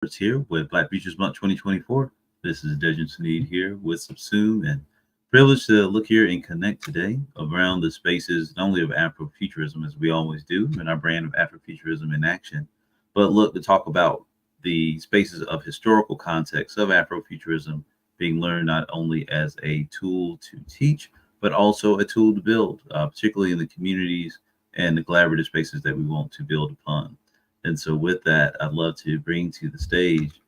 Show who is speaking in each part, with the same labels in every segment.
Speaker 1: It's here with Black Futures Month 2024. This is Dejan Sneed here with Subsume and privileged to look here and connect today around the spaces not only of Afrofuturism as we always do and our brand of Afrofuturism in action, but look to talk about the spaces of historical context of Afrofuturism being learned not only as a tool to teach, but also a tool to build, particularly in the communities and the collaborative spaces that we want to build upon. And so, with that, I'd love to bring to the stage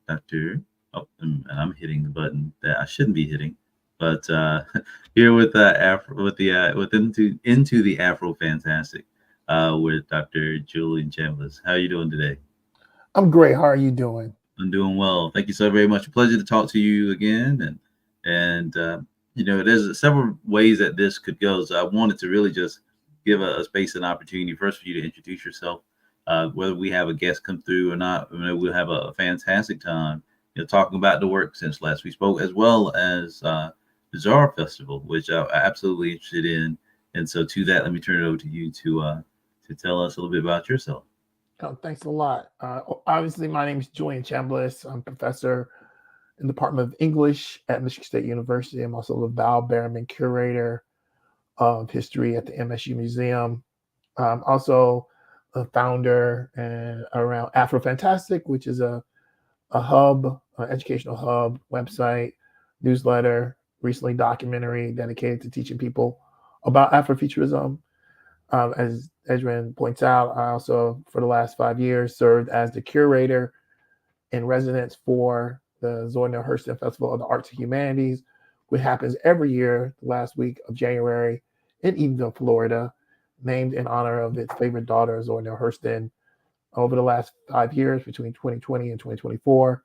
Speaker 1: Dr. Oh, and I'm hitting the button that I shouldn't be hitting, but here with Afro, with the with into the Afro Fantastic with Dr. Julian Chambliss. How are you doing today?
Speaker 2: I'm great. How are you doing?
Speaker 1: I'm doing well. Thank you so very much. A pleasure to talk to you again. And there's several ways that this could go. So I wanted to really just give a space and opportunity first for you to introduce yourself. Whether we have a guest come through or not, we'll have a fantastic time. Talking about the work since last we spoke, as well as the Zara Festival, which I'm absolutely interested in. And so, to that, let me turn it over to you to tell us a little bit about yourself.
Speaker 2: Oh, thanks a lot. Obviously, my name is Julian Chambliss. I'm professor in the Department of English at Michigan State University. I'm also the Val Berriman Curator of History at the MSU Museum. I'm also a founder and around Afro Fantastic, which is a hub, an educational hub website, newsletter, recently documentary dedicated to teaching people about Afrofuturism. As Edwin points out, I also, for the last 5 years, served as the curator in residence for the Zora Neale Hurston Festival of the Arts and Humanities, which happens every year, the last week of January in Edenville, Florida, named in honor of its favorite daughter, Zora Neale Hurston. Over the last 5 years, between 2020 and 2024,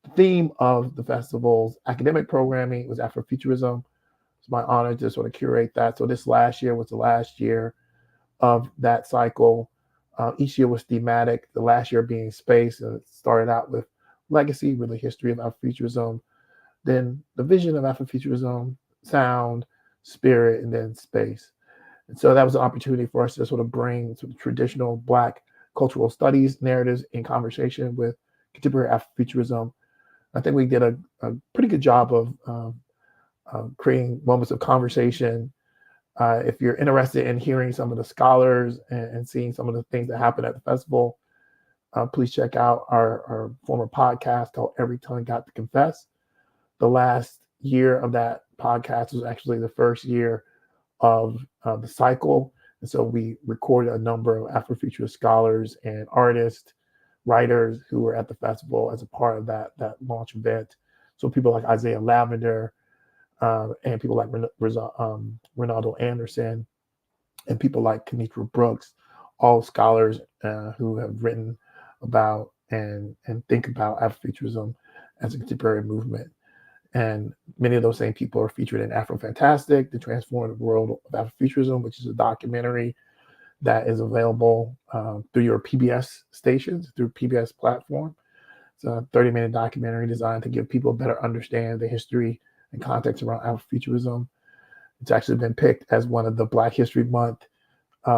Speaker 2: the theme of the festival's academic programming was Afrofuturism. It's my honor to sort of curate that. So this last year was the last year of that cycle. Each year was thematic, the last year being space. And it started out with legacy, really history of Afrofuturism, then the vision of Afrofuturism, sound, spirit, and then space. And so that was an opportunity for us to sort of bring sort of traditional Black cultural studies narratives in conversation with contemporary Afrofuturism. I think we did a pretty good job of creating moments of conversation. If you're interested in hearing some of the scholars and seeing some of the things that happen at the festival, please check out our former podcast called Every Tongue Got to Confess. The last year of that podcast was actually the first year of the cycle. And so we recorded a number of Afrofuturist scholars and artists, writers who were at the festival as a part of that launch event. So people like Isaiah Lavender, and people like Ronaldo Anderson, and people like Kenitra Brooks, all scholars who have written about and think about Afrofuturism as a contemporary movement. And many of those same people are featured in Afro Fantastic, The Transformative World of Afrofuturism, which is a documentary that is available through your PBS stations, through PBS platform. It's a 30-minute documentary designed to give people a better understand the history and context around Afrofuturism. It's actually been picked as one of the Black History Month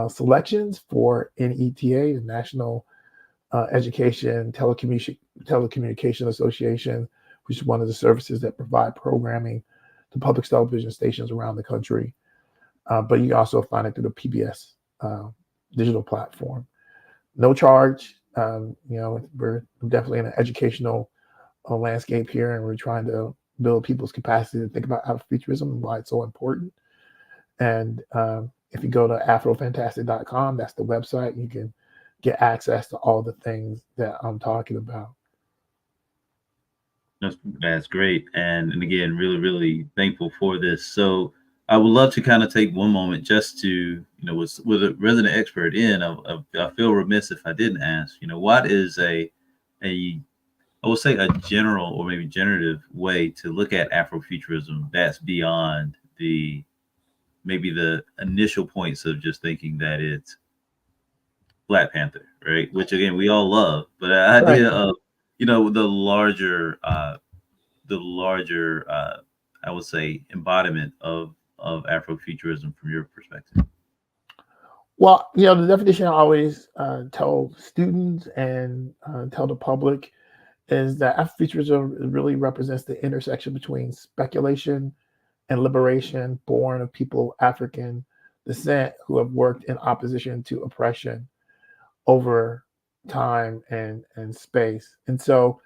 Speaker 2: selections for NETA, the National Education Telecommunication Association, which is one of the services that provide programming to public television stations around the country. But you can also find it through the PBS digital platform. No charge. We're definitely in an educational landscape here, and we're trying to build people's capacity to think about Afrofuturism and why it's so important. And if you go to afrofantastic.com, that's the website, you can get access to all the things that I'm talking about.
Speaker 1: That's great. And again, really, really thankful for this. So I would love to kind of take one moment just to, with a resident expert in, I feel remiss if I didn't ask, what is a, I would say a general or maybe generative way to look at Afrofuturism that's beyond maybe the initial points of just thinking that it's Black Panther, right? Which again, we all love, but the
Speaker 2: Right.
Speaker 1: idea of, the larger I would say embodiment of Afrofuturism from your perspective.
Speaker 2: Well, the definition I always tell students and tell the public is that Afrofuturism really represents the intersection between speculation and liberation born of people of African descent who have worked in opposition to oppression over time and space. And so,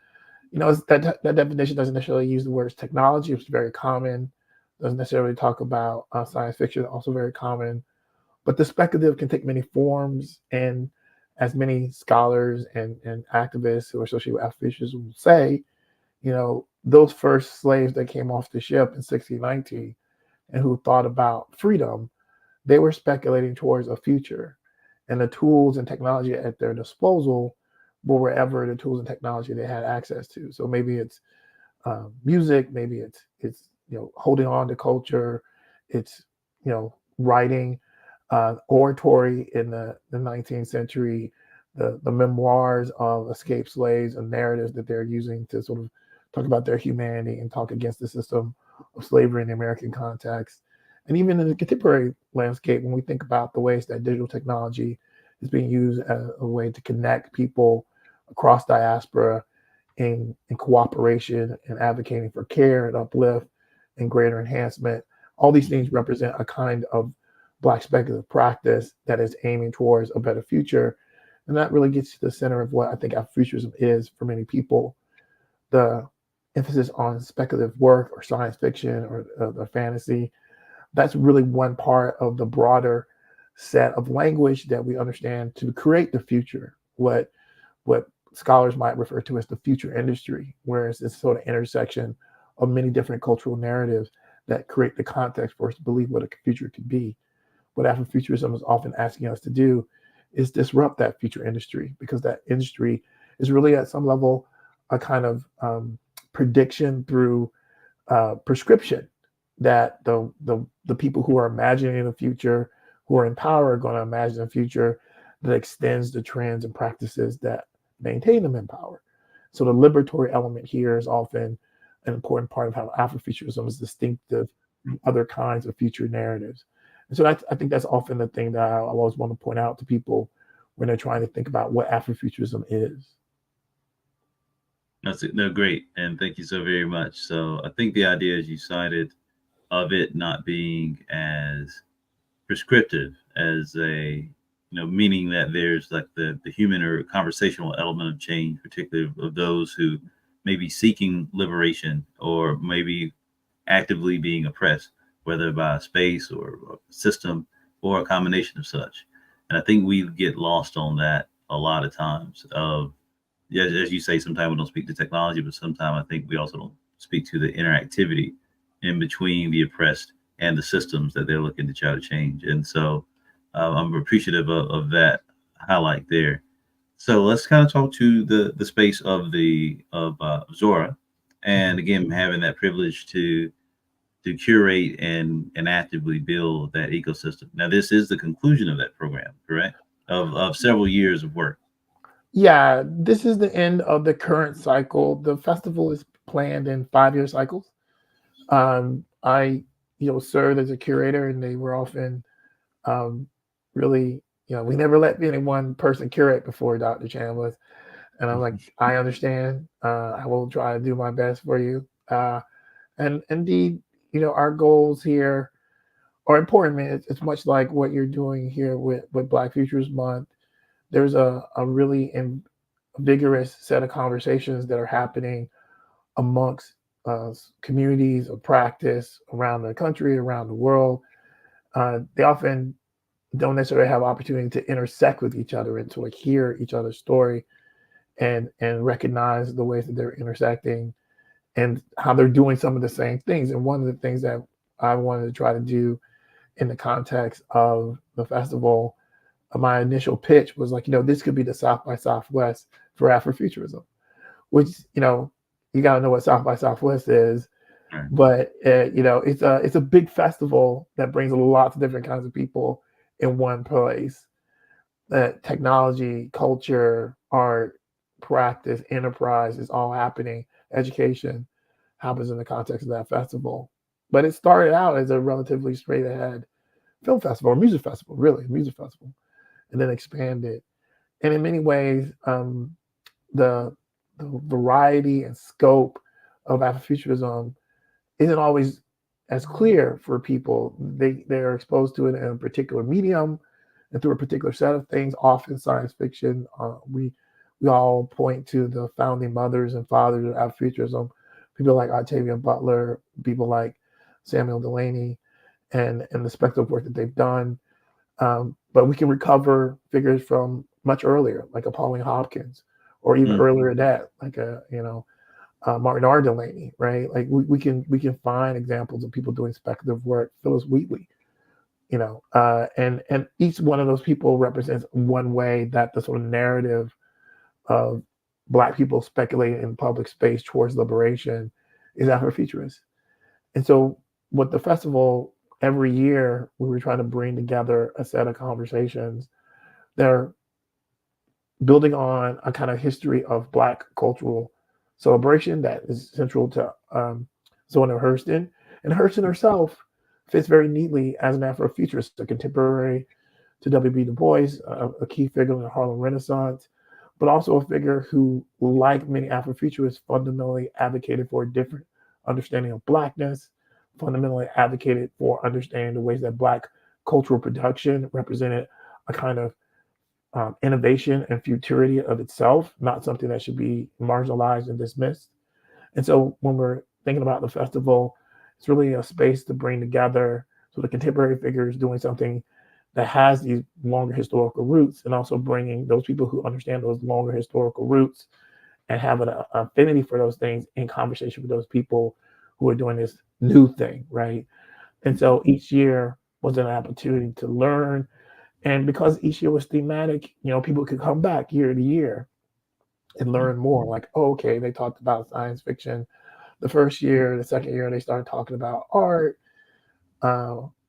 Speaker 2: that definition doesn't necessarily use the words technology, which is very common. Doesn't necessarily talk about science fiction, also very common. But the speculative can take many forms, and as many scholars and activists who are associated with Afrofuturism will say, those first slaves that came off the ship in 1619 and who thought about freedom, they were speculating towards a future. And the tools and technology at their disposal were wherever the tools and technology they had access to. So maybe it's music, maybe it's holding on to culture, it's writing, oratory in the 19th century, the memoirs of escaped slaves and narratives that they're using to sort of talk about their humanity and talk against the system of slavery in the American context. And even in the contemporary landscape, when we think about the ways that digital technology is being used as a way to connect people across diaspora in cooperation and advocating for care and uplift and greater enhancement, all these things represent a kind of Black speculative practice that is aiming towards a better future. And that really gets to the center of what I think Afrofuturism is for many people. The emphasis on speculative work or science fiction or the fantasy, that's really one part of the broader set of language that we understand to create the future, what scholars might refer to as the future industry, where it's this sort of intersection of many different cultural narratives that create the context for us to believe what a future could be. What Afrofuturism is often asking us to do is disrupt that future industry, because that industry is really at some level a kind of prediction through prescription that the people who are imagining the future, who are in power, are going to imagine a future that extends the trends and practices that maintain them in power. So the liberatory element here is often an important part of how Afrofuturism is distinctive from other kinds of future narratives. And so I think that's often the thing that I always want to point out to people when they're trying to think about what Afrofuturism is.
Speaker 1: That's it. No, great. And thank you so very much. So I think the idea, as you cited, of it not being as prescriptive as meaning that there's like the human or conversational element of change, particularly of those who may be seeking liberation or maybe actively being oppressed, whether by a space or a system or a combination of such. And I think we get lost on that a lot of times. Yeah, as you say, sometimes we don't speak to technology, but sometimes I think we also don't speak to the interactivity in between the oppressed and the systems that they're looking to try to change. And so I'm appreciative of that highlight there. So let's kind of talk to the space of Zora, and again having that privilege to curate and actively build that ecosystem. Now, this is the conclusion of that program, correct? Of several years of work.
Speaker 2: Yeah, this is the end of the current cycle. The festival is planned in 5-year cycles. I, served as a curator, and they were often really, we never let any one person curate before, Dr. Chambliss. And I'm like, I understand. I will try to do my best for you. And indeed, our goals here are important. Man. It's much like what you're doing here with Black Futures Month. There's a really vigorous set of conversations that are happening amongst communities of practice around the country, around the world. They often don't necessarily have opportunity to intersect with each other and to like hear each other's story and recognize the ways that they're intersecting and how they're doing some of the same things. And one of the things that I wanted to try to do in the context of the festival, my initial pitch was like, this could be the South by Southwest for Afrofuturism, which, you got to know what South by Southwest is.
Speaker 1: Right.
Speaker 2: But, it's a big festival that brings lots of different kinds of people in one place. Technology, culture, art, practice, enterprise is all happening. Education happens in the context of that festival. But it started out as a relatively straight ahead film festival or music festival, really, a music festival. and then expanded. And in many ways, the, the variety and scope of Afrofuturism isn't always as clear for people. They're exposed to it in a particular medium and through a particular set of things, often science fiction. We all point to the founding mothers and fathers of Afrofuturism, people like Octavia Butler, people like Samuel Delaney, and the spectral work that they've done. But we can recover figures from much earlier, like a Pauline Hopkins, or even earlier than that, like Martin R. Delaney, right? Like we can find examples of people doing speculative work. Phyllis Wheatley, and each one of those people represents one way that the sort of narrative of Black people speculating in public space towards liberation is Afrofuturist. And so, with the festival, every year we were trying to bring together a set of conversations that are building on a kind of history of Black cultural celebration that is central to Zona Hurston. And Hurston herself fits very neatly as an Afrofuturist, a contemporary to W.B. Du Bois, a key figure in the Harlem Renaissance, but also a figure who, like many Afrofuturists, fundamentally advocated for a different understanding of Blackness, fundamentally advocated for understanding the ways that Black cultural production represented a kind of innovation and futurity of itself, not something that should be marginalized and dismissed. And so when we're thinking about the festival, it's really a space to bring together sort of contemporary figures doing something that has these longer historical roots, and also bringing those people who understand those longer historical roots and have an affinity for those things in conversation with those people who are doing this new thing, right? And so each year was an opportunity to learn. And because each year was thematic, people could come back year to year and learn more. Like, oh, okay, they talked about science fiction the first year. The second year, they started talking about art.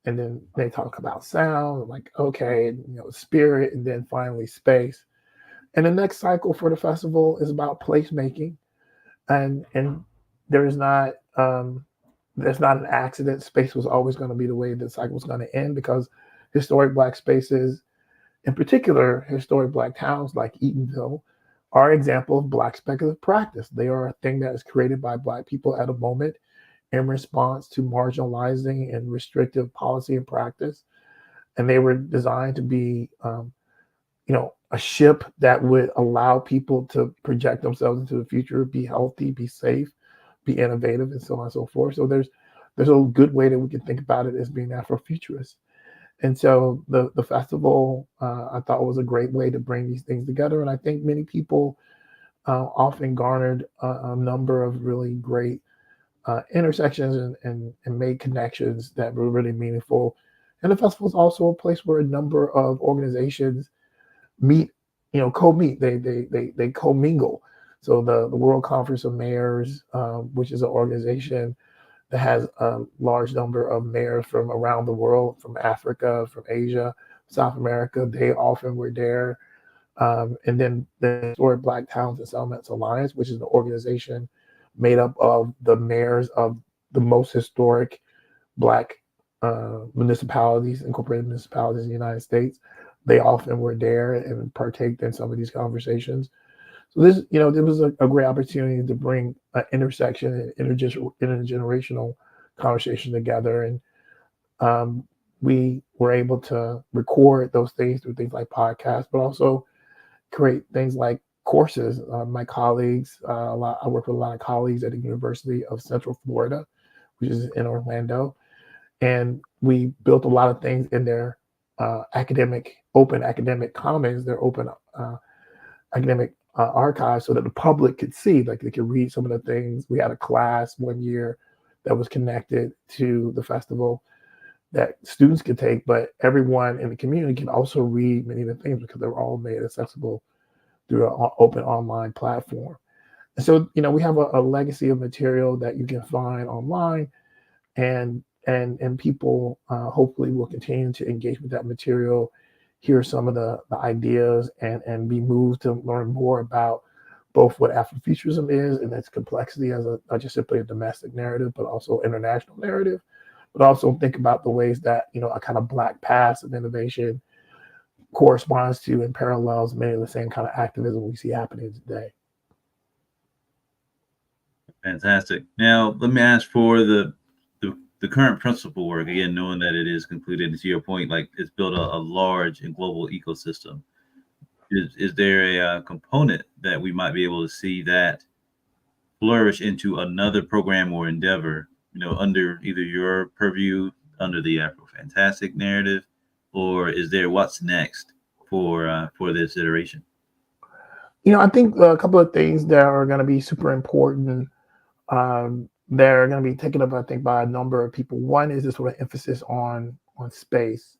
Speaker 2: And then they talk about sound, like, okay, spirit, and then finally space. And the next cycle for the festival is about placemaking. And there's not there's not an accident. Space was always going to be the way the cycle was going to end, because historic Black spaces, in particular, historic Black towns like Eatonville, are an example of Black speculative practice. They are a thing that is created by Black people at a moment in response to marginalizing and restrictive policy and practice. And they were designed to be, a ship that would allow people to project themselves into the future, be healthy, be safe, be innovative, and so on and so forth. So there's a good way that we can think about it as being Afrofuturist. And so the festival, I thought, was a great way to bring these things together. And I think many people often garnered a number of really great intersections and made connections that were really meaningful. And the festival is also a place where a number of organizations meet, co-meet, they co-mingle. So the World Conference of Mayors, which is an organization that has a large number of mayors from around the world, from Africa, from Asia, South America, they often were there. And then the Historic Black Towns and Settlements Alliance, which is an organization made up of the mayors of the most historic Black municipalities, incorporated municipalities in the United States. They often were there and partaked in some of these conversations. So this, there was a great opportunity to bring an intersection and intergenerational conversation together. And we were able to record those things through things like podcasts, but also create things like courses. My colleagues, I work with a lot of colleagues at the University of Central Florida, which is in Orlando. And we built a lot of things in their open academic commons, their open academic archives, so that the public could see, like they could read some of the things. We had a class one year that was connected to the festival that students could take, but everyone in the community can also read many of the things because they were all made accessible through an open online platform. And so, we have a legacy of material that you can find online, and people hopefully will continue to engage with that material, hear some of the ideas, and be moved to learn more about both what Afrofuturism is and its complexity as not just simply a domestic narrative, but also international narrative, but also think about the ways that, a kind of Black past of innovation corresponds to and parallels many of the same kind of activism we see happening today.
Speaker 1: Fantastic. Now, let me ask for the current principal work again, knowing that it is concluded. And to your point, like it's built a large and global ecosystem. Is there a component that we might be able to see that flourish into another program or endeavor, under either your purview, under the Afrofantastic narrative, or is there what's next for this iteration?
Speaker 2: I think a couple of things that are going to be super important. They're going to be taken up, I think, by a number of people. One is this sort of emphasis on space,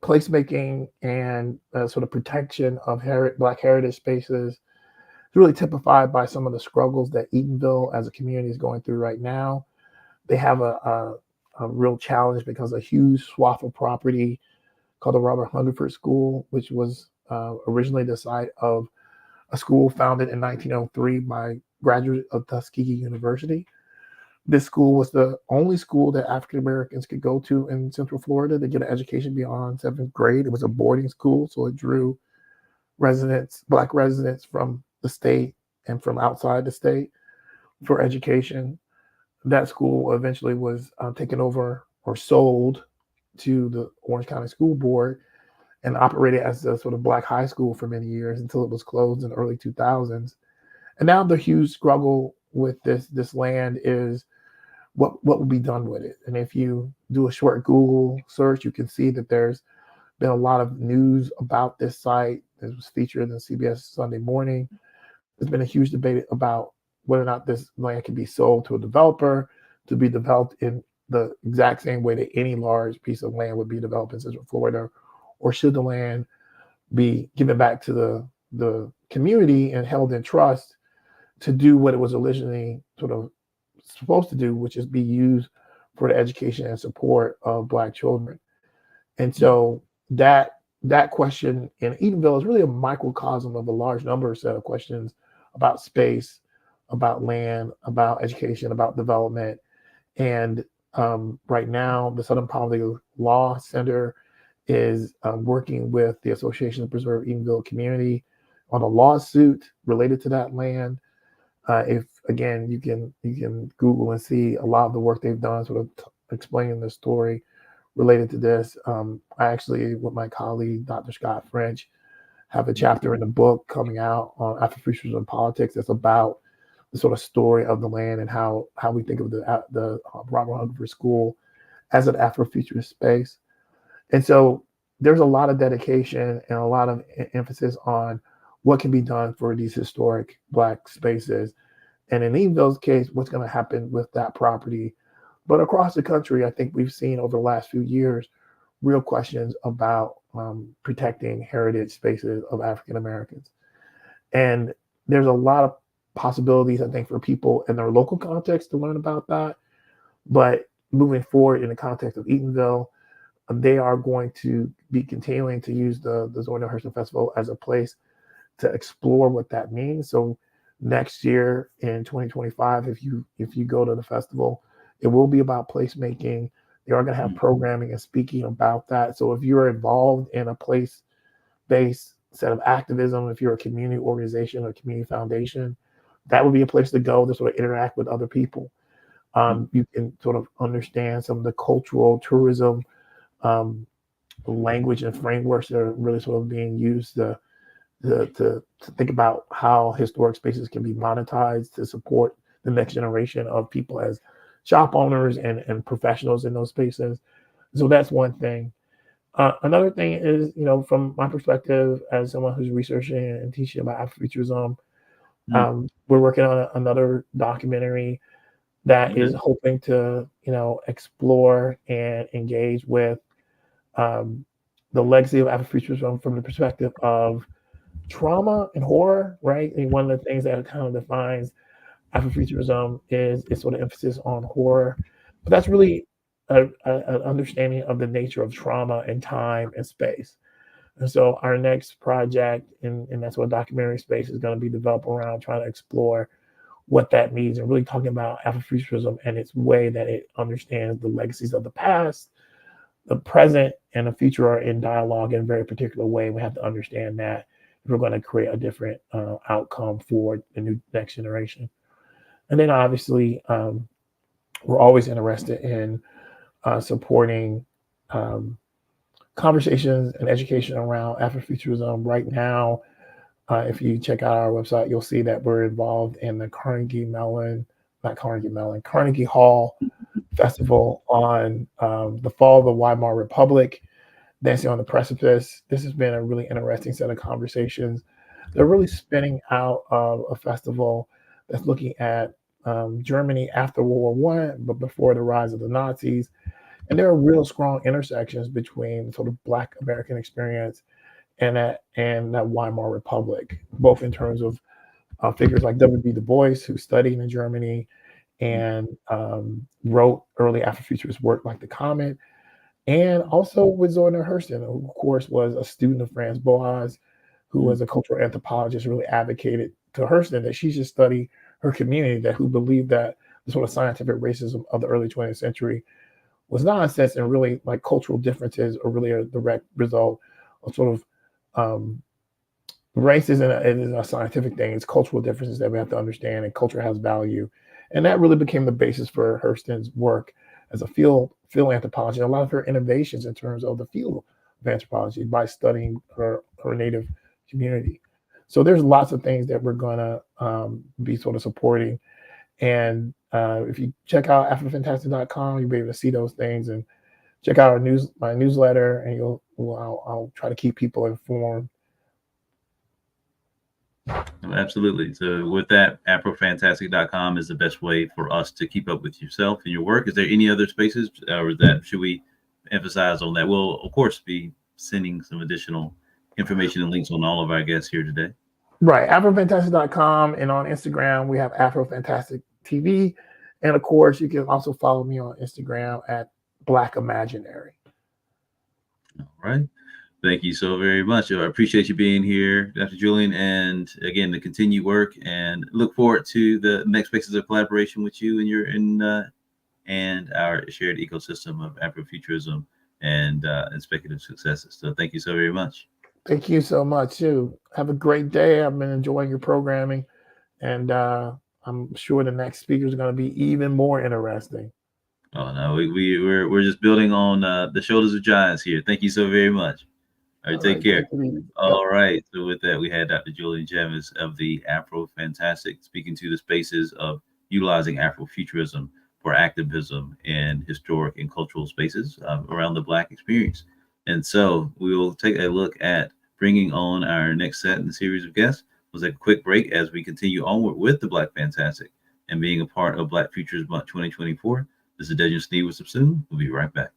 Speaker 2: placemaking, and sort of protection of Black heritage spaces. It's really typified by some of the struggles that Eatonville as a community is going through right now. They have a real challenge because a huge swath of property called the Robert Hungerford School, which was originally the site of a school founded in 1903 by graduates of Tuskegee University. This school was the only school that African Americans could go to in Central Florida to get an education beyond 7th grade. It was a boarding school, so it drew Black residents from the state and from outside the state for education. That school eventually was taken over or sold to the Orange County School Board and operated as a sort of Black high school for many years until it was closed in the early 2000s. And now the huge struggle with this land is what will be done with it. And if you do a short Google search, you can see that there's been a lot of news about this site. It was featured in CBS Sunday Morning. There's been a huge debate about whether or not this land can be sold to a developer to be developed in the exact same way that any large piece of land would be developed in Central Florida, or should the land be given back to the community and held in trust to do what it was originally sort of supposed to do, which is be used for the education and support of Black children. And so that question in Eatonville is really a microcosm of a large number set of questions about space, about land, about education, about development. And right now, the Southern Poverty Law Center is working with the Association to Preserve Eatonville Community on a lawsuit related to that land. If again, you can Google and see a lot of the work they've done, sort of explaining the story related to this. I actually, with my colleague, Dr. Scott French, have a chapter in the book coming out on Afrofuturism and politics that's about the sort of story of the land and how we think of the Robert Hungerford School as an Afrofuturist space. And so there's a lot of dedication and a lot of emphasis on what can be done for these historic Black spaces. And in Eatonville's case, what's going to happen with that property. But across the country, I think we've seen over the last few years real questions about protecting heritage spaces of African Americans. And there's a lot of possibilities, I think, for people in their local context to learn about that. But moving forward in the context of Eatonville, they are going to be continuing to use the Zora Neale Hurston Festival as a place to explore what that means. So next year in 2025, if you go to the festival, it will be about placemaking. They are going to have programming and speaking about that. So if you're involved in a place-based set of activism, if you're a community organization or community foundation, that would be a place to go to sort of interact with other people. You can sort of understand some of the cultural tourism language and frameworks that are really sort of being used to think about how historic spaces can be monetized to support the next generation of people as shop owners and professionals in those spaces. So that's one thing. Another thing is, from my perspective as someone who's researching and teaching about Afrofuturism, we're working on another documentary that is hoping to, explore and engage with the legacy of Afrofuturism from the perspective of trauma and horror, right? And one of the things that kind of defines Afrofuturism is its sort of emphasis on horror. But that's really an understanding of the nature of trauma and time and space. And so our next project in that sort of documentary space is going to be developed around trying to explore what that means and really talking about Afrofuturism and its way that it understands the legacies of the past, the present and the future are in dialogue in a very particular way. We have to understand that if we're going to create a different outcome for the next generation. And then obviously, we're always interested in supporting um, conversations and education around Afrofuturism. Right now, if you check out our website, you'll see that we're involved in the Carnegie Hall Festival on the fall of the Weimar Republic, Dancing on the Precipice. This has been a really interesting set of conversations. They're really spinning out of a festival that's looking at Germany after World War I, but before the rise of the Nazis. And there are real strong intersections between sort of Black American experience and that Weimar Republic, both in terms of figures like W.B. Du Bois, who studied in Germany and wrote early Afrofuturist work like The Comet, and also with Zora Neale Hurston, who of course was a student of Franz Boas, who was a cultural anthropologist, really advocated to Hurston that she should study her community, who believed that the sort of scientific racism of the early 20th century was nonsense, and really like cultural differences are really a direct result of sort of race isn't a scientific thing. It's cultural differences that we have to understand, and culture has value. And that really became the basis for Hurston's work as a field anthropologist, and a lot of her innovations in terms of the field of anthropology by studying her native community. So there's lots of things that we're going to be sort of supporting. And if you check out afrofantastic.com, you'll be able to see those things, and check out my newsletter, and I'll try to keep people informed.
Speaker 1: Absolutely. So with that, afrofantastic.com is the best way for us to keep up with yourself and your work. Is there any other spaces, or should we emphasize on that? We'll of course be sending some additional information and links on all of our guests here today.
Speaker 2: Right. Afrofantastic.com, and on Instagram, we have Afrofantastic TV. And of course, you can also follow me on Instagram at Black Imaginary.
Speaker 1: All right. Thank you so very much. I appreciate you being here, Dr. Julian, and again, the continued work, and look forward to the next spaces of collaboration with you and our shared ecosystem of Afrofuturism and speculative successes. So thank you so very much.
Speaker 2: Thank you so much too. Have a great day. I've been enjoying your programming, and I'm sure the next speakers are going to be even more interesting.
Speaker 1: Oh no, we're just building on the shoulders of giants here. Thank you so very much. All right, take care. All right. So with that, we had Dr. Julian Chamis of the Afrofantastic speaking to the spaces of utilizing Afrofuturism for activism in historic and cultural spaces around the Black experience. And so we will take a look at bringing on our next set in the series of guests. We'll take a quick break as we continue onward with the Black Fantastic and being a part of Black Futures Month 2024. This is Dejan Sneed with Subsume. We'll be right back.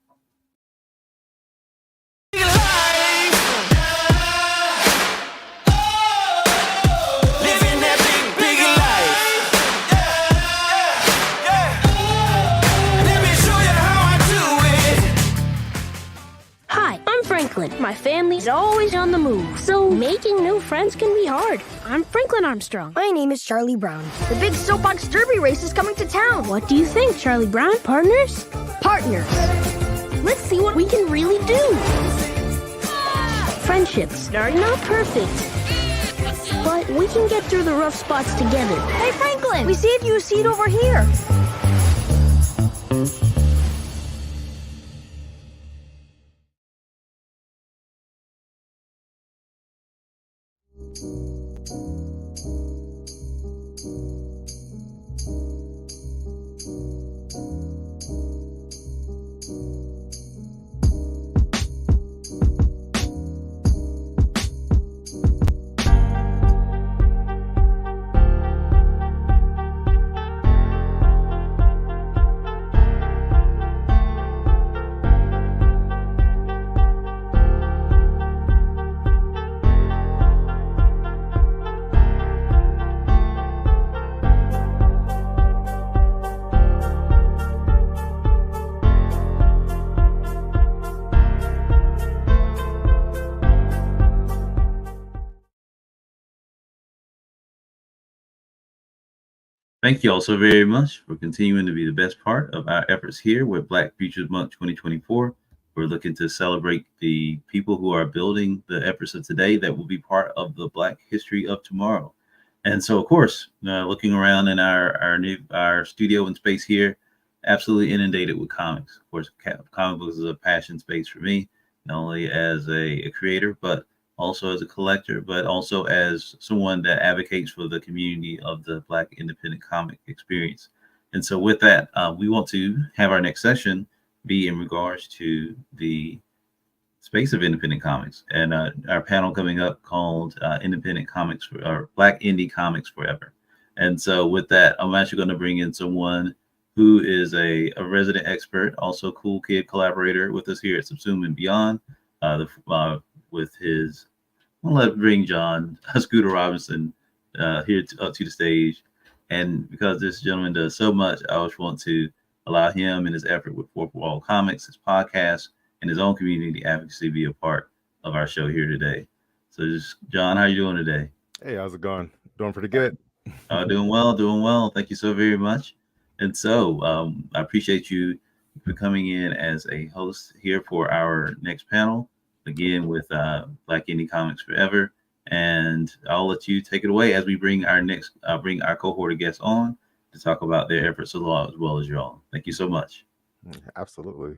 Speaker 3: My family's always on the move, so making new friends can be hard. I'm Franklin Armstrong.
Speaker 4: My name is Charlie Brown. The big soapbox derby race is coming to town.
Speaker 3: What do you think, Charlie Brown? Partners?
Speaker 4: Partners.
Speaker 3: Let's see what we can really do. Friendships are not perfect, but we can get through the rough spots together.
Speaker 4: Hey, Franklin, we saved you a seat over here.
Speaker 1: Thank you all so very much for continuing to be the best part of our efforts here with Black Futures Month 2024. We're looking to celebrate the people who are building the efforts of today that will be part of the Black history of tomorrow. And so, of course, looking around in our studio and space here, absolutely inundated with comics. Of course, comic books is a passion space for me, not only as a creator, but also as a collector, but also as someone that advocates for the community of the Black independent comic experience. And so with that, we want to have our next session be in regards to the space of independent comics, and our panel coming up called Independent Comics or Black Indie Comics Forever. And so with that, I'm actually going to bring in someone who is a resident expert, also cool kid collaborator with us here at Subsume and Beyond. With his, I'll bring John Scooter Robinson here up to the stage. And because this gentleman does so much, I always want to allow him and his effort with Fourth Wall Comics, his podcast, and his own community advocacy be a part of our show here today. So just, John, how you doing today?
Speaker 5: Hey, how's it going? Doing pretty good.
Speaker 1: Doing well. Thank you so very much. And so I appreciate you for coming in as a host here for our next panel, again with Black Indie Comics Forever. And I'll let you take it away as we bring our cohort of guests on to talk about their efforts as well as y'all. Thank you so much.
Speaker 5: Absolutely.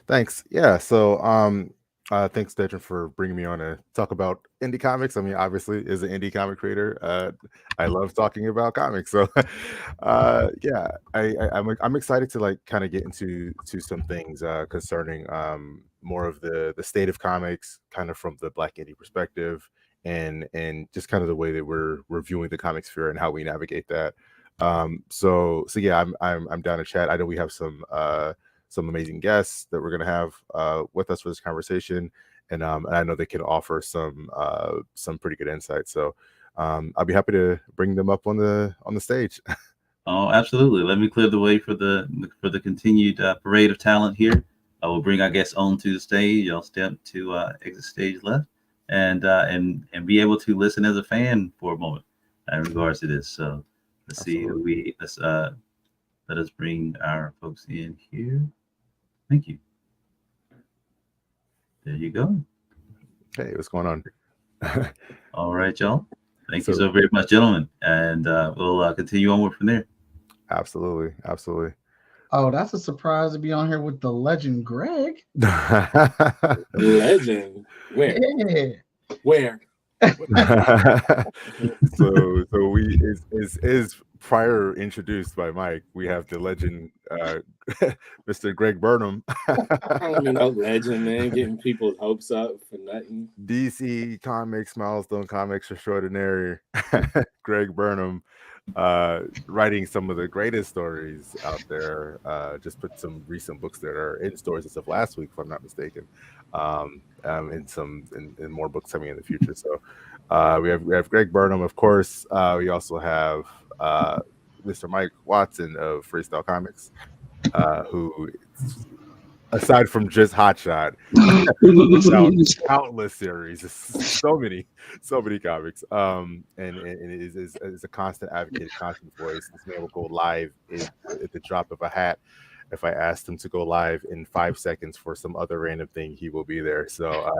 Speaker 5: Thanks. Yeah. So thanks, Dedrin, for bringing me on to talk about indie comics. I mean, obviously, as an indie comic creator, I love talking about comics. So yeah, I'm excited to like kind of get into some things concerning more of the state of comics, kind of from the Black indie perspective, and just kind of the way that we're viewing the comic sphere and how we navigate that. So yeah, I'm down to chat. I know we have some amazing guests that we're gonna have with us for this conversation, and I know they can offer some pretty good insight. So I'll be happy to bring them up on the stage.
Speaker 1: Oh, absolutely. Let me clear the way for the continued parade of talent here. I will bring our guests onto the stage. I'll step to exit stage left and be able to listen as a fan for a moment in regards to this. So let's
Speaker 5: Absolutely.
Speaker 1: let us bring our folks in here. Thank you. There you go.
Speaker 5: Hey, what's going on?
Speaker 1: All right, y'all. Thank you so very much, gentlemen. And we'll continue onward from there.
Speaker 5: Absolutely.
Speaker 6: Oh, that's a surprise to be on here with the legend, Greg.
Speaker 7: Legend? Where?
Speaker 6: Yeah.
Speaker 7: Where?
Speaker 5: so we is prior introduced by Mike. We have the legend, Mr. Greg Burnham.
Speaker 7: I don't mean no legend, man. Getting people's hopes up for nothing.
Speaker 5: DC Comics, Milestone Comics Extraordinary, Greg Burnham, writing some of the greatest stories out there. Just put some recent books that are in stores as of last week, if I'm not mistaken. And more books coming in the future. So we have Greg Burnham, of course. We also have Mr. Mike Watson of Freestyle Comics, who, aside from just Hotshot, countless series, so many comics, and is a constant advocate, constant voice. This man will go live at the drop of a hat. If I asked him to go live in 5 seconds for some other random thing, he will be there. So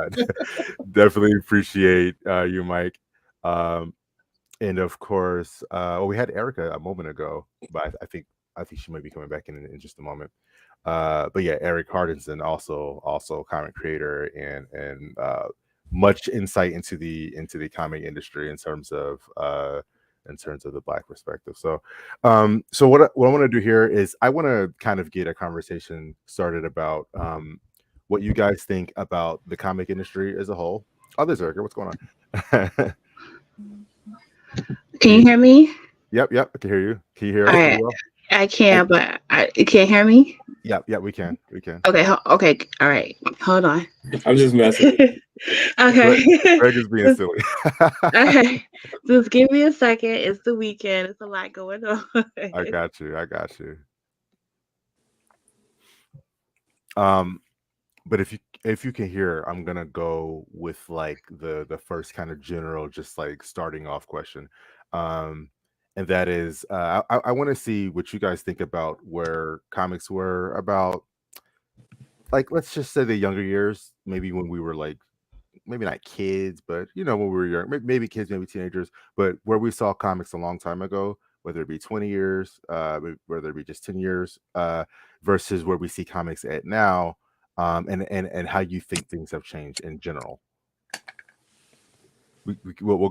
Speaker 5: definitely appreciate you, Mike. And of course, we had Erica a moment ago, but I think she might be coming back in just a moment. But yeah, Eric Hardinson, also comic creator and much insight into the comic industry in terms of the Black perspective. So what I want to do here is I want to kind of get a conversation started about what you guys think about the comic industry as a whole. Oh, there's Erica. What's going on?
Speaker 8: Can you hear me?
Speaker 5: Yep, I can hear you. Can you hear
Speaker 8: us?
Speaker 5: Right.
Speaker 8: Well? I can, but you can't hear me?
Speaker 5: Yep, we can.
Speaker 8: Okay, all right. Hold on.
Speaker 7: I'm just messing.
Speaker 8: Okay.
Speaker 5: Greg is being silly.
Speaker 8: Okay, just give me a second. It's the weekend. It's a lot going on.
Speaker 5: I got you. But if you can hear, I'm gonna go with like the first kind of general, just like starting off question, and that is, I want to see what you guys think about where comics were about like let's just say the younger years, maybe when we were like maybe not kids, but when we were young, maybe kids, maybe teenagers, but where we saw comics a long time ago, whether it be 20 years, whether it be just 10 years, versus where we see comics at now, and how you think things have changed in general. We'll